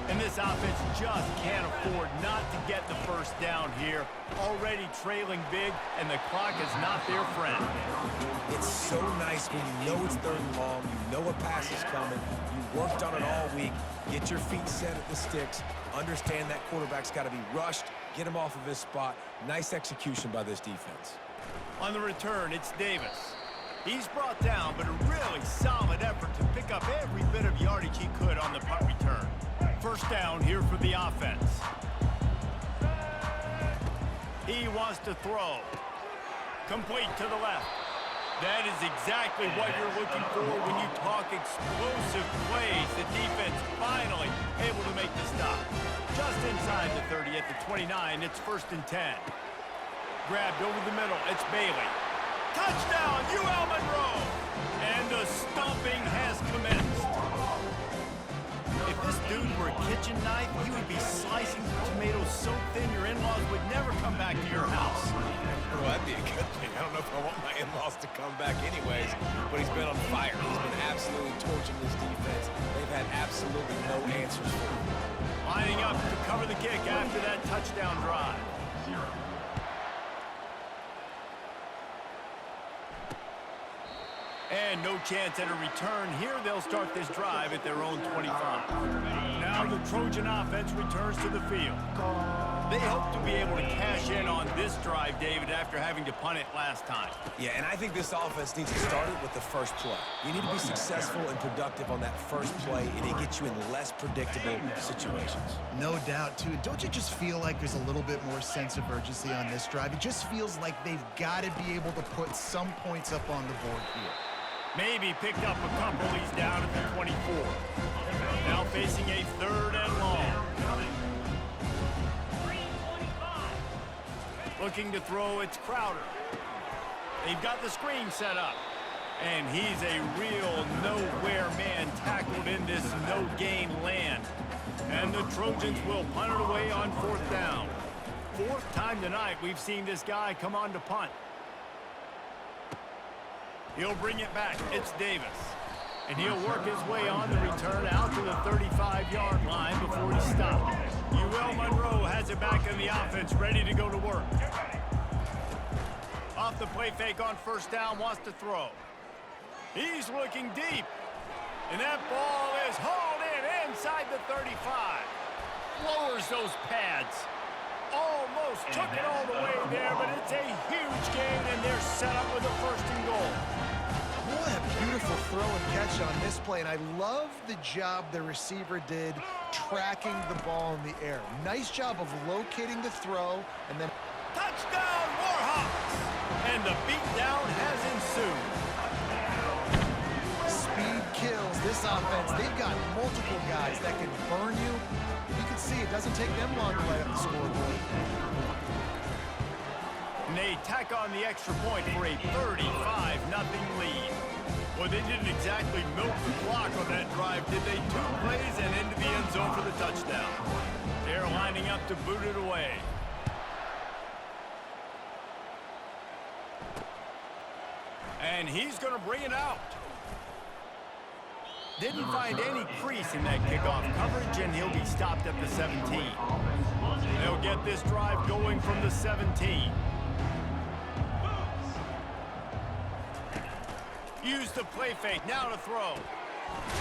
And this offense just can't afford not to get the first down here. Already trailing big, and the clock is not their friend. It's so nice when you know it's 3rd and long, you know a pass is coming, you worked on it all week, get your feet set at the sticks, understand that quarterback's got to be rushed, get him off of his spot. Nice execution by this defense. On the return, it's Davis. He's brought down, but a really solid effort to pick up every bit of yardage he could on the punt return. First down here for the offense. He wants to throw. Complete to the left. That is exactly what you're looking for when you talk explosive plays. The defense finally able to make the stop. Just inside the 30 at the 29, it's 1st and 10. Grabbed over the middle, it's Bailey. Touchdown, UL Monroe! And the stomping has commenced. If this dude were a kitchen knife, he would be slicing tomatoes so thin your in-laws would never come back to your house. Well, that'd be a good thing. I don't know if I want my in-laws to come back anyways, but he's been on fire. He's been absolutely torching this defense. They've had absolutely no answers for him. Lining up to cover the kick after that touchdown drive. And no chance at a return. Here they'll start this drive at their own 25. Now the Trojan offense returns to the field. They hope to be able to cash in on this drive, David, after having to punt it last time. Yeah, and I think this offense needs to start it with the first play. You need to be successful and productive on that first play, and it gets you in less predictable situations. No doubt, too. Don't you just feel like there's a little bit more sense of urgency on this drive? It just feels like they've got to be able to put some points up on the board here. Maybe picked up a couple. He's down at the 24. Now facing a 3rd and long. Looking to throw, it's Crowder. They've got the screen set up. And he's a real nowhere man tackled in this no-gain land. And the the Trojans will punt it away on 4th down. 4th time tonight we've seen this guy come on to punt. He'll bring it back. It's Davis. And he'll work his way on the return out to the 35-yard line before he stopped. UL Monroe has it back in the offense, ready to go to work. Off the play fake on 1st down, wants to throw. He's looking deep. And that ball is hauled in inside the 35. Lowers those pads. Almost took it all the way there, but it's a huge gain, and they're set up with a 1st and goal. What a beautiful throw and catch on this play, and I love the job the receiver did tracking the ball in the air. Nice job of locating the throw, and then... Touchdown, Warhawks! And the beatdown has ensued. Speed kills this offense. They've got multiple guys that can burn you. You can see it doesn't take them long to light up the scoreboard. And they tack on the extra point for a 35-0 lead. Well, they didn't exactly milk the clock on that drive, did they? 2 plays and into the end zone for the touchdown. They're lining up to boot it away. And he's going to bring it out. Didn't find any crease in that kickoff coverage, and he'll be stopped at the 17. They'll get this drive going from the 17. Use the play fake, now to throw.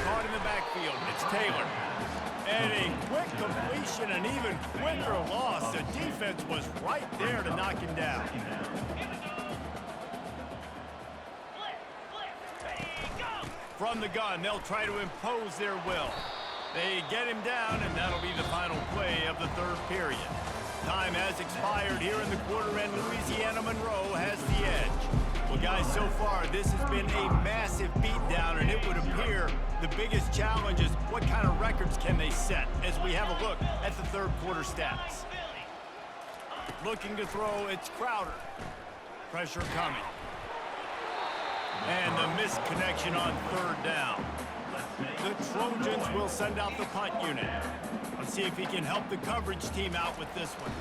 Caught in the backfield, it's Taylor. And a quick completion, an even quicker loss. The defense was right there to knock him down. From the gun, they'll try to impose their will. They get him down, and that'll be the final play of the 3rd period. Time has expired here in the quarter, and Louisiana Monroe has the edge. Well, guys, so far, this has been a massive beatdown, and it would appear the biggest challenge is what kind of records can they set as we have a look at the 3rd quarter stats. Looking to throw, it's Crowder. Pressure coming. And the missed connection on 3rd down. The Trojans will send out the punt unit. Let's see if he can help the coverage team out with this one.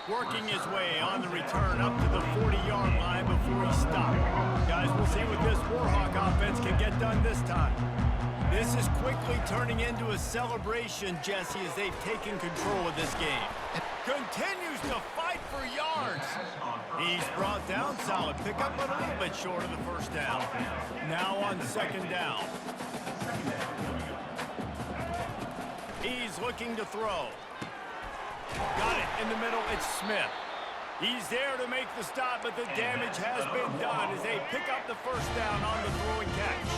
Working his way on the return up to the 40-yard line before he stopped. Guys, we'll see what this Warhawk offense can get done this time. This is quickly turning into a celebration, Jesse, as they've taken control of this game. Continues to fight for yards. He's brought down, solid pickup, but a little bit short of the 1st down. Now on 2nd down. He's looking to throw. Got it in the middle, it's Smith. He's there to make the stop, but the damage has been done as they pick up the 1st down on the throw and catch.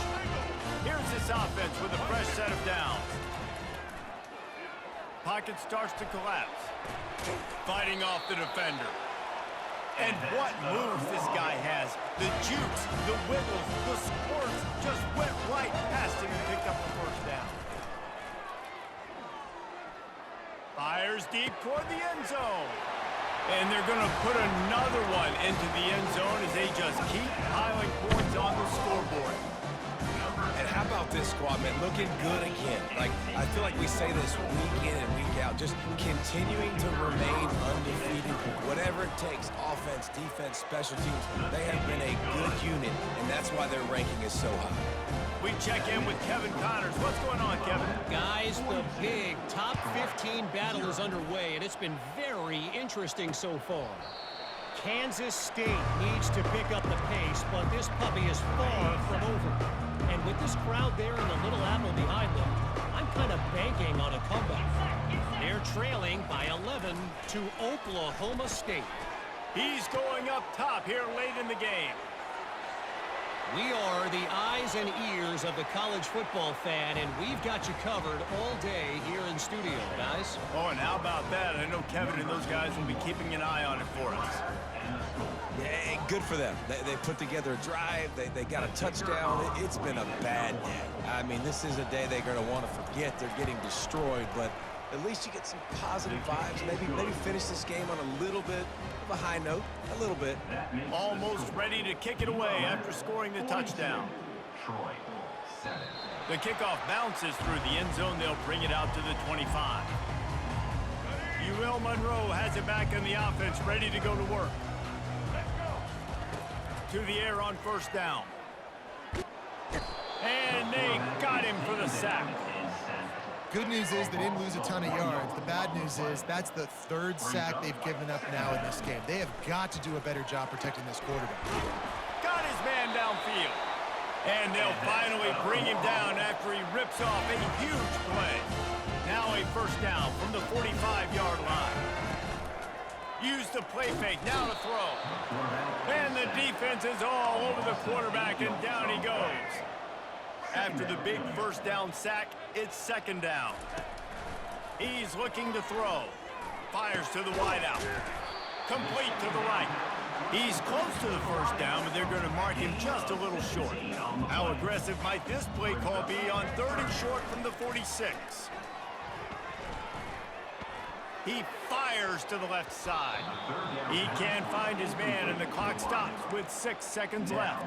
Here's this offense with a fresh set of downs. Pocket starts to collapse. Fighting off the defender. And what moves this guy has. The jukes, the wiggles, the squirts just went right past him and picked up the 1st down. Fires deep toward the end zone. And they're going to put another one into the end zone as they just keep piling points on the scoreboard. And how about this squad, man? Looking good again. Like, I feel like we say this week in and week out, just continuing to remain undefeated. Whatever it takes, offense, defense, special teams, they have been a good unit, and that's why their ranking is so high. We check in with Kevin Connors. What's going on, Kevin? Guys, the big top 15 battle is underway, and it's been very interesting so far. Kansas State needs to pick up the pace, but this puppy is far from over. And with this crowd there in the Little Apple behind them, I'm kind of banking on a comeback. They're trailing by 11 to Oklahoma State. He's going up top here late in the game. We are the eyes and ears of the college football fan, and we've got you covered all day here in studio, guys. Oh, and how about that? I know Kevin and those guys will be keeping an eye on it for us. Yeah, good for them. They put together a drive. They got a touchdown. It's been a bad day. I mean, this is a day they're going to want to forget. They're getting destroyed, but at least you get some positive vibes. Maybe finish this game on a little bit of a high note, a little bit. Almost ready to kick it away after scoring the touchdown. Troy, 7. The kickoff bounces through the end zone. They'll bring it out to the 25. UL Monroe has it back in the offense, ready to go to work. To the air on first down. And they got him for the sack. Good news is they didn't lose a ton of yards. The bad news is that's the third sack they've given up now in this game. They have got to do a better job protecting this quarterback. Got his man downfield. And they'll finally bring him down after he rips off a huge play. Now a first down from the 45-yard line. Use the play fake, now to throw. And the defense is all over the quarterback, and down he goes. After the big first down sack, it's second down. He's looking to throw. Fires to the wideout. Complete to the right. He's close to the first down, but they're going to mark him just a little short. How aggressive might this play call be on 3rd and short from the 46? He fires to the left side. He can't find his man, and the clock stops with 6 seconds left.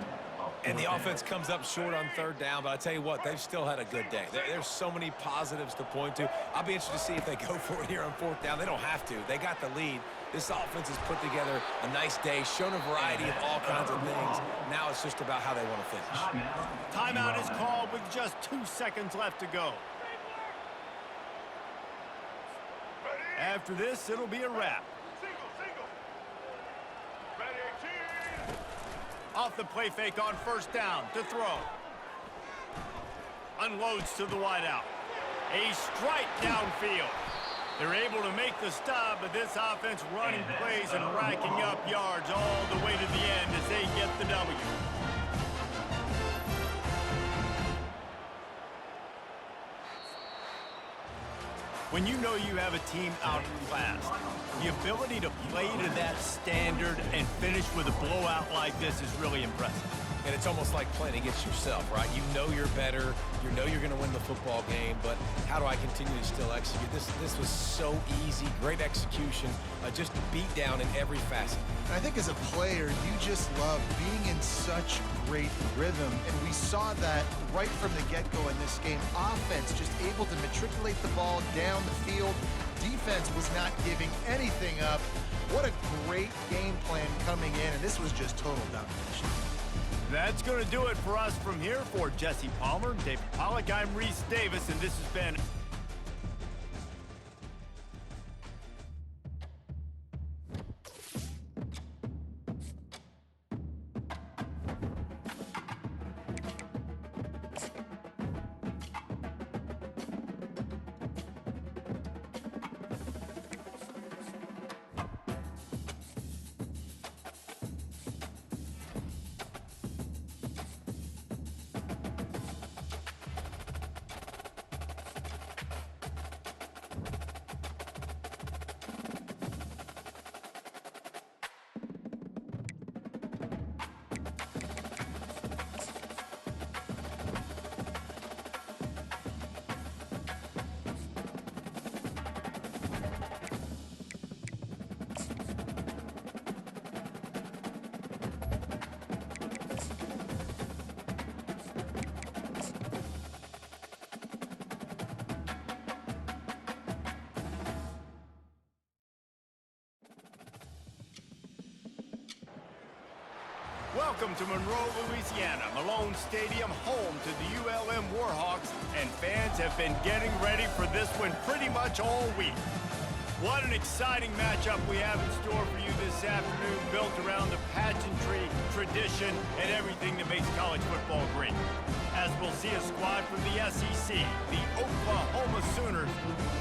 And the offense comes up short on 3rd down, but I tell you what, they've still had a good day. There's so many positives to point to. I'll be interested to see if they go for it here on 4th down. They don't have to. They got the lead. This offense has put together a nice day, shown a variety of all kinds of things. Now it's just about how they want to finish. Timeout is called with just 2 seconds left to go. After this, it'll be a wrap. Off the play fake on first down to throw. Unloads to the wideout. A strike downfield. They're able to make the stop, but this offense running plays and racking up yards all the way to the end as they get the W. When you know you have a team outclassed, the ability to play to that standard and finish with a blowout like this is really impressive. And it's almost like playing against yourself, right? You know you're better. You know you're going to win the football game, but how do I continue to still execute? This was so easy, great execution, just beat down in every facet. And I think as a player, you just love being in such great rhythm, and we saw that right from the get-go in this game. Offense just able to matriculate the ball down the field. Defense was not giving anything up. What a great game plan coming in, and this was just total domination. That's going to do it for us from here. For Jesse Palmer, David Pollack, I'm Reese Davis, and this has been... Welcome to Monroe, Louisiana, Malone Stadium, home to the ULM Warhawks, and fans have been getting ready for this one pretty much all week. What an exciting matchup we have in store for you this afternoon, built around the pageantry, tradition, and everything that makes college football great. As we'll see a squad from the SEC, the Oklahoma Sooners,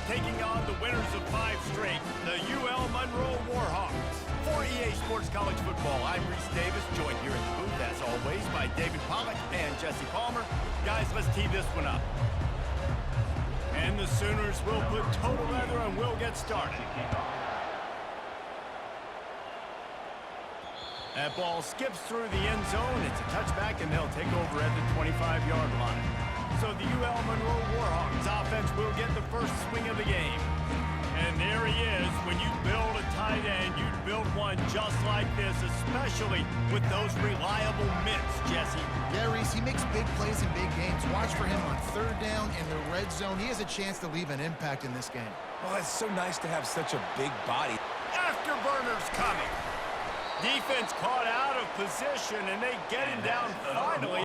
taking on the winners of 5 straight, the UL Monroe Warhawks. For EA Sports College Football, I'm Reese Davis, joined here in the booth, as always, by David Pollack and Jesse Palmer. Guys, let's tee this one up. And the Sooners will put total leather and we'll get started. That ball skips through the end zone. It's a touchback, and they'll take over at the 25-yard line. So the UL Monroe Warhawks offense will get the first swing of the game. And there he is. When you build a tight end, you build one just like this, especially with those reliable mitts, Jesse. Yeah, Reese, he makes big plays in big games. Watch for him on third down in the red zone. He has a chance to leave an impact in this game. Well, it's so nice to have such a big body. Afterburners coming. Defense caught out of position, and they get him down finally.